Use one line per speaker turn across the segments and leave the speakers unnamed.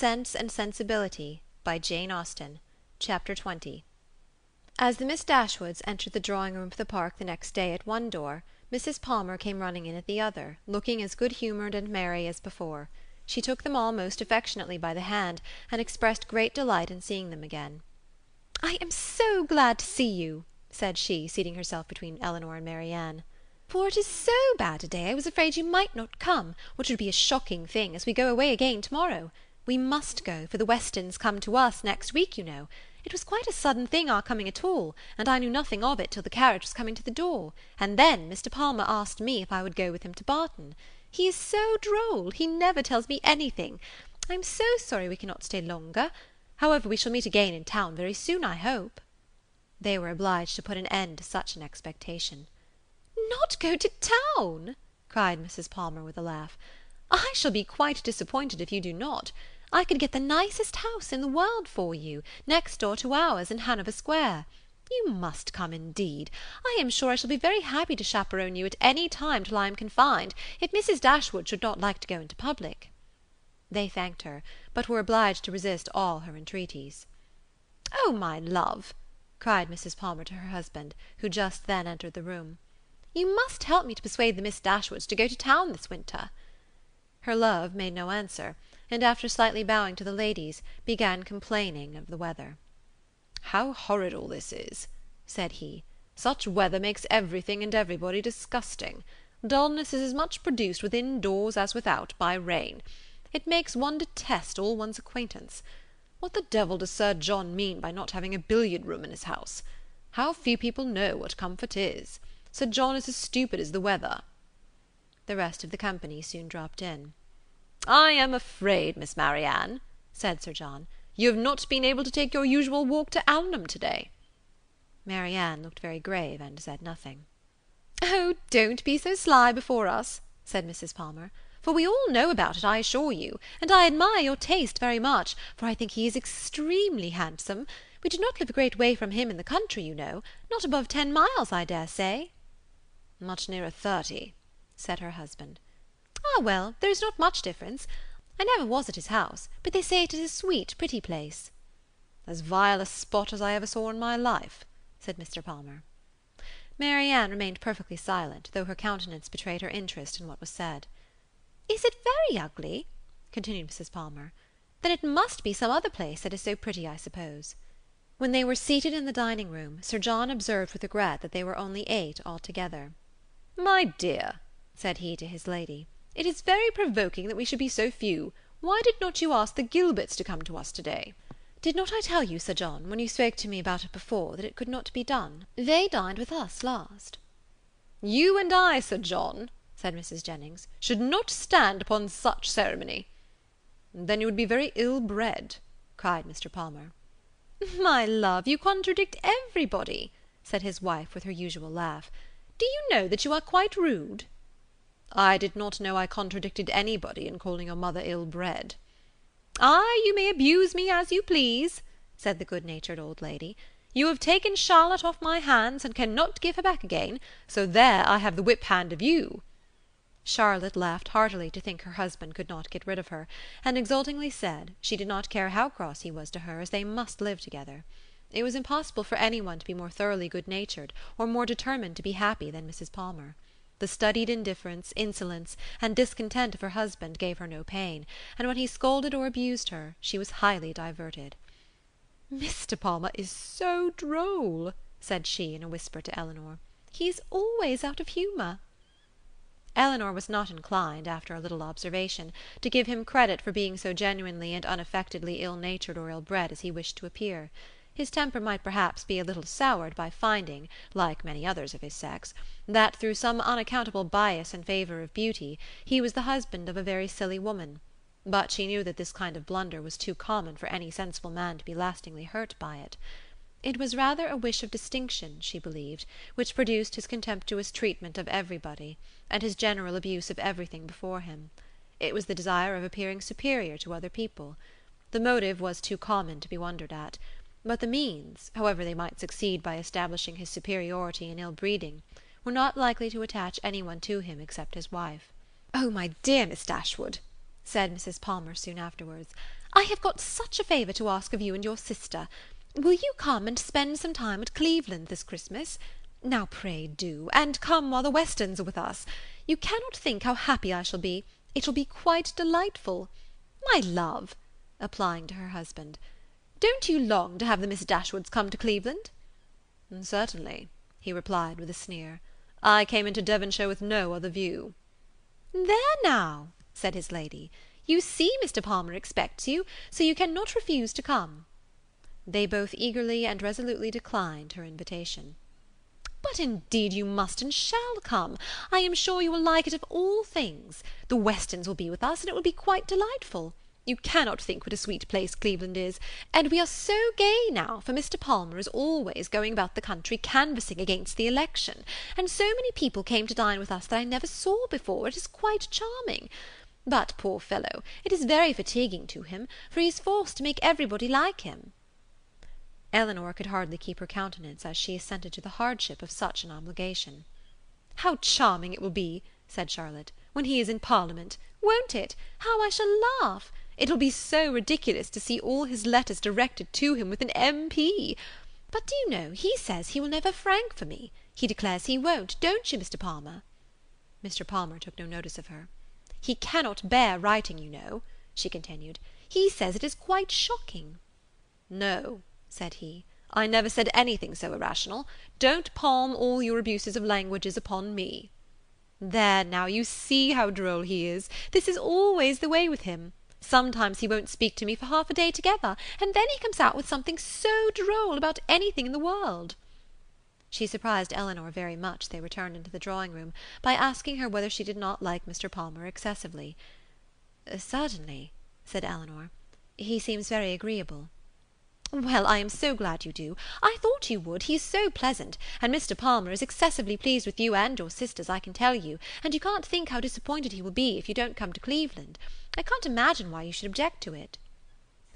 Sense and Sensibility by Jane Austen. Chapter 20. As the Miss Dashwoods entered the drawing-room of the Park the next day at one door, Mrs. Palmer came running in at the other, looking as good-humoured and merry as before. She took them all most affectionately by the hand, and expressed great delight in seeing them again. "I am so glad to see you," said she, seating herself between Elinor and Marianne. "For it is so bad a day I was afraid you might not come, which would be a shocking thing, as we go away again to-morrow. We must go, for the Westons come to us next week, you know. It was quite a sudden thing our coming at all, and I knew nothing of it till the carriage was coming to the door, and then Mr. Palmer asked me if I would go with him to Barton. He is so droll, he never tells me anything. I am so sorry we cannot stay longer. However, we shall meet again in town very soon, I hope." They were obliged to put an end to such an expectation. "Not go to town!" cried Mrs. Palmer with a laugh. "I shall be quite disappointed if you do not. I could get the nicest house in the world for you, next door to ours in Hanover Square. You must come indeed. I am sure I shall be very happy to chaperon you at any time till I am confined, if Mrs. Dashwood should not like to go into public." They thanked her, but were obliged to resist all her entreaties. "Oh, my love," cried Mrs. Palmer to her husband, who just then entered the room, "you must help me to persuade the Miss Dashwoods to go to town this winter." Her love made no answer, and after slightly bowing to the ladies, began complaining of the weather. "How horrid all this is," said he. "Such weather makes everything and everybody disgusting. Dullness is as much produced within doors as without by rain. It makes one detest all one's acquaintance. What the devil does Sir John mean by not having a billiard-room in his house? How few people know what comfort is. Sir John is as stupid as the weather." The rest of the company soon dropped in. "I am afraid, Miss Marianne," said Sir John, "you have not been able to take your usual walk to Allenham to-day." Marianne looked very grave and said nothing. "Oh, don't be so sly before us," said Mrs. Palmer, "for we all know about it, I assure you, and I admire your taste very much, for I think he is extremely handsome. We do not live a great way from him in the country, you know, not above 10 miles, I dare say." "Much nearer 30," said her husband. "Ah, well, there is not much difference. I never was at his house, but they say it is a sweet, pretty place." "As vile a spot as I ever saw in my life," said Mr. Palmer. Marianne remained perfectly silent, though her countenance betrayed her interest in what was said. "Is it very ugly?" continued Mrs. Palmer. "Then it must be some other place that is so pretty, I suppose." When they were seated in the dining-room, Sir John observed with regret that they were only 8 altogether. "My dear," said he to his lady, "it is very provoking that we should be so few. Why did not you ask the Gilberts to come to us to-day?" "Did not I tell you, Sir John, when you spoke to me about it before, that it could not be done? They dined with us last." "You and I, Sir John," said Mrs. Jennings, "should not stand upon such ceremony." "Then you would be very ill-bred," cried Mr. Palmer. "My love, you contradict everybody," said his wife with her usual laugh. "Do you know that you are quite rude?" "I did not know I contradicted anybody in calling your mother ill-bred." "Ah, you may abuse me as you please," said the good-natured old lady. "You have taken Charlotte off my hands, and cannot give her back again, so there I have the whip-hand of you." Charlotte laughed heartily to think her husband could not get rid of her, and exultingly said, she did not care how cross he was to her, as they must live together. It was impossible for any one to be more thoroughly good-natured, or more determined to be happy than Mrs. Palmer. The studied indifference, insolence, and discontent of her husband gave her no pain, and when he scolded or abused her, she was highly diverted. "Mr. Palmer is so droll," said she in a whisper to Elinor. "He is always out of humour." Elinor was not inclined, after a little observation, to give him credit for being so genuinely and unaffectedly ill-natured or ill-bred as he wished to appear. His temper might perhaps be a little soured by finding, like many others of his sex, that through some unaccountable bias in favour of beauty, he was the husband of a very silly woman; but she knew that this kind of blunder was too common for any sensible man to be lastingly hurt by it. It was rather a wish of distinction, she believed, which produced his contemptuous treatment of everybody, and his general abuse of everything before him. It was the desire of appearing superior to other people. The motive was too common to be wondered at, but the means, however they might succeed by establishing his superiority in ill-breeding, were not likely to attach any one to him except his wife. "Oh, my dear Miss Dashwood," said Mrs. Palmer soon afterwards, I have got such a favour to ask of you and your sister. Will you come and spend some time at Cleveland this Christmas? Now pray do, and come while the Westons are with us. You cannot think how happy I shall be. It will be quite delightful. My love," applying to her husband, "don't you long to have the Miss Dashwoods come to Cleveland?" "Certainly," he replied with a sneer. "I came into Devonshire with no other view." "There now," said his lady, "you see Mr. Palmer expects you, so you cannot refuse to come." They both eagerly and resolutely declined her invitation. "But indeed you must and shall come. I am sure you will like it of all things. The Westons will be with us, and it will be quite delightful. You cannot think what a sweet place Cleveland is, and we are so gay now, for Mr. Palmer is always going about the country canvassing against the election, and so many people came to dine with us that I never saw before. It is quite charming. But, poor fellow, it is very fatiguing to him, for he is forced to make everybody like him." Elinor could hardly keep her countenance as she assented to the hardship of such an obligation. "How charming it will be," said Charlotte, "when he is in Parliament! Won't it? How I shall laugh! It will be so ridiculous to see all his letters directed to him with an M.P. But do you know, he says he will never frank for me. He declares he won't, don't you, Mr. Palmer?" Mr. Palmer took no notice of her. "He cannot bear writing, you know," she continued. "He says it is quite shocking." "No," said he, "I never said anything so irrational. Don't palm all your abuses of languages upon me." "There now, you see how droll he is. This is always the way with him. Sometimes he won't speak to me for half a day together, and then he comes out with something so droll about anything in the world." She surprised Elinor very much, they returned into the drawing-room, by asking her whether she did not like Mr. Palmer excessively. "Certainly," said Elinor. "He seems very agreeable." "Well, I am so glad you do. I thought you would. He is so pleasant, and Mr. Palmer is excessively pleased with you and your sisters, I can tell you, and you can't think how disappointed he will be if you don't come to Cleveland. I can't imagine why you should object to it."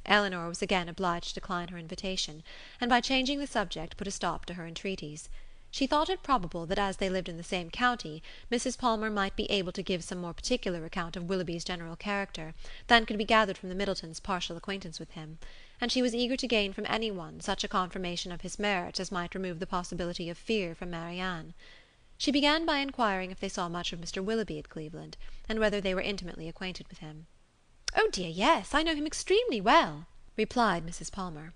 Elinor was again obliged to decline her invitation, and by changing the subject put a stop to her entreaties. She thought it probable that as they lived in the same county, Mrs. Palmer might be able to give some more particular account of Willoughby's general character than could be gathered from the Middletons' partial acquaintance with him, and she was eager to gain from any one such a confirmation of his merits as might remove the possibility of fear from Marianne. She began by inquiring if they saw much of Mr. Willoughby at Cleveland, and whether they were intimately acquainted with him. "Oh dear, yes, I know him extremely well," replied Mrs. Palmer.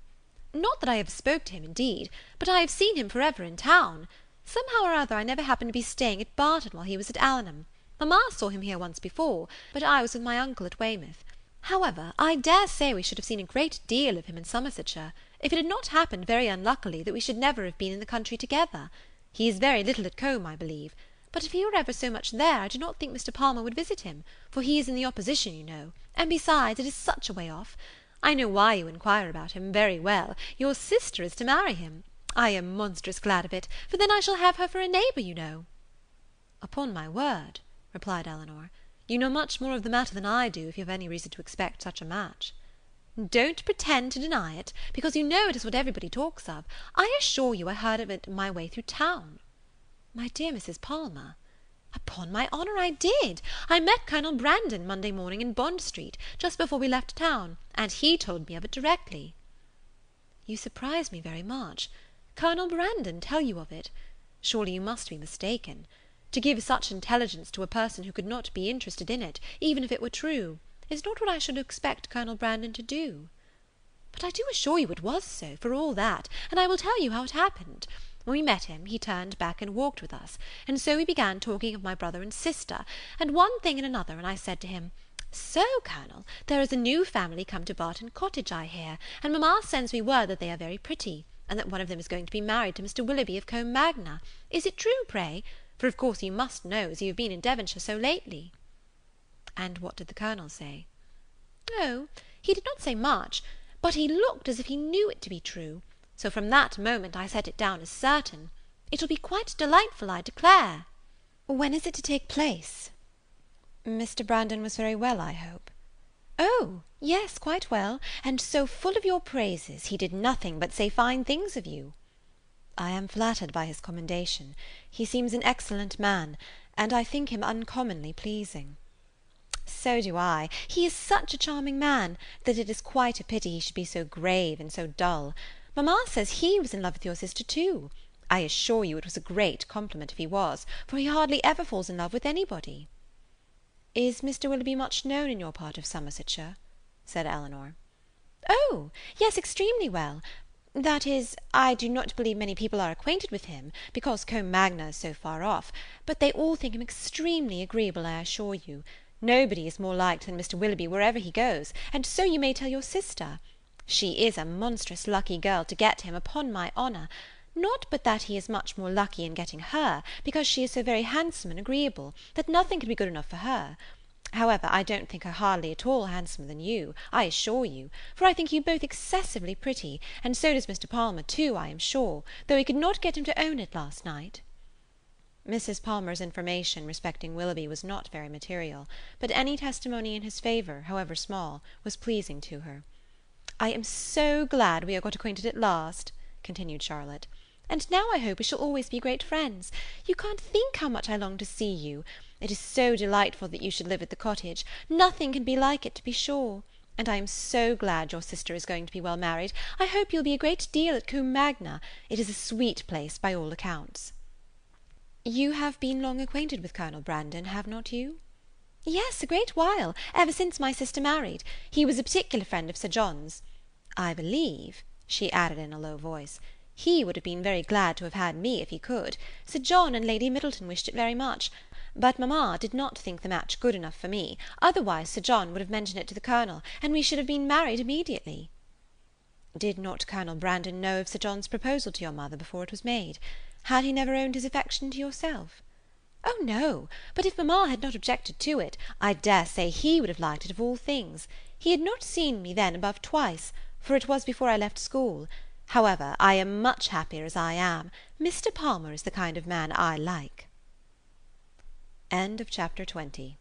"Not that I ever spoke to him, indeed, but I have seen him for ever in town. Somehow or other I never happened to be staying at Barton while he was at Allenham. Mamma saw him here once before, but I was with my uncle at Weymouth. However, I dare say we should have seen a great deal of him in Somersetshire, if it had not happened very unluckily that we should never have been in the country together. He is very little at Combe, I believe, but if he were ever so much there, I do not think Mr. Palmer would visit him, for he is in the opposition, you know, and besides, it is such a way off. I know why you inquire about him very well. Your sister is to marry him. I am monstrous glad of it, for then I shall have her for a neighbour, you know." "Upon my word," replied Elinor, "you know much more of the matter than I do, if you have any reason to expect such a match." "Don't pretend to deny it, because you know it is what everybody talks of. I assure you I heard of it my way through town." "My dear Mrs. Palmer!" "Upon my honour I did. I met Colonel Brandon Monday morning in Bond Street, just before we left town, and he told me of it directly." "You surprise me very much. Colonel Brandon tell you of it? Surely you must be mistaken. To give such intelligence to a person who could not be interested in it, even if it were true, is not what I should expect Colonel Brandon to do." "But I do assure you it was so, for all that, and I will tell you how it happened. When we met him, he turned back and walked with us, and so we began talking of my brother and sister, and one thing and another, and I said to him, 'So, Colonel, there is a new family come to Barton Cottage, I hear, and mamma sends me word that they are very pretty, and that one of them is going to be married to Mr. Willoughby of Combe Magna. Is it true, pray? For of course you must know, as you have been in Devonshire so lately.'" "And what did the Colonel say?" "Oh, he did not say much, but he looked as if he knew it to be true, so from that moment I set it down as certain. It will be quite delightful, I declare." "When is it to take place?" "Mr. Brandon was very well, I hope?" "Oh, yes, quite well, and so full of your praises, he did nothing but say fine things of you." "I am flattered by his commendation. He seems an excellent man, and I think him uncommonly pleasing." "So do I. He is such a charming man, that it is quite a pity he should be so grave and so dull. Mamma says he was in love with your sister too. I assure you it was a great compliment if he was, for he hardly ever falls in love with anybody." "Is Mr. Willoughby much known in your part of Somersetshire?" said Elinor. "Oh, yes, extremely well. That is, I do not believe many people are acquainted with him, because Combe Magna is so far off, but they all think him extremely agreeable, I assure you. Nobody is more liked than Mr. Willoughby wherever he goes, and so you may tell your sister. She is a monstrous lucky girl to get him, upon my honour. Not but that he is much more lucky in getting her, because she is so very handsome and agreeable, that nothing can be good enough for her. However, I don't think her hardly at all handsomer than you, I assure you, for I think you both excessively pretty, and so does Mr. Palmer too, I am sure, though he could not get him to own it last night." Mrs. Palmer's information respecting Willoughby was not very material, but any testimony in his favour, however small, was pleasing to her. "I am so glad we are got acquainted at last," continued Charlotte, "and now I hope we shall always be great friends. You can't think how much I long to see you. It is so delightful that you should live at the cottage. Nothing can be like it, to be sure. And I am so glad your sister is going to be well married. I hope you'll be a great deal at Combe Magna. It is a sweet place by all accounts." "You have been long acquainted with Colonel Brandon, have not you?" "Yes, a great while, ever since my sister married. He was a particular friend of Sir John's. I believe," she added in a low voice, "he would have been very glad to have had me if he could. Sir John and Lady Middleton wished it very much, but mamma did not think the match good enough for me, otherwise Sir John would have mentioned it to the Colonel, and we should have been married immediately." "Did not Colonel Brandon know of Sir John's proposal to your mother before it was made? Had he never owned his affection to yourself?" "Oh, no, but if mamma had not objected to it, I dare say he would have liked it of all things. He had not seen me then above twice, for it was before I left school. However, I am much happier as I am. Mr. Palmer is the kind of man I like." End of Chapter 20.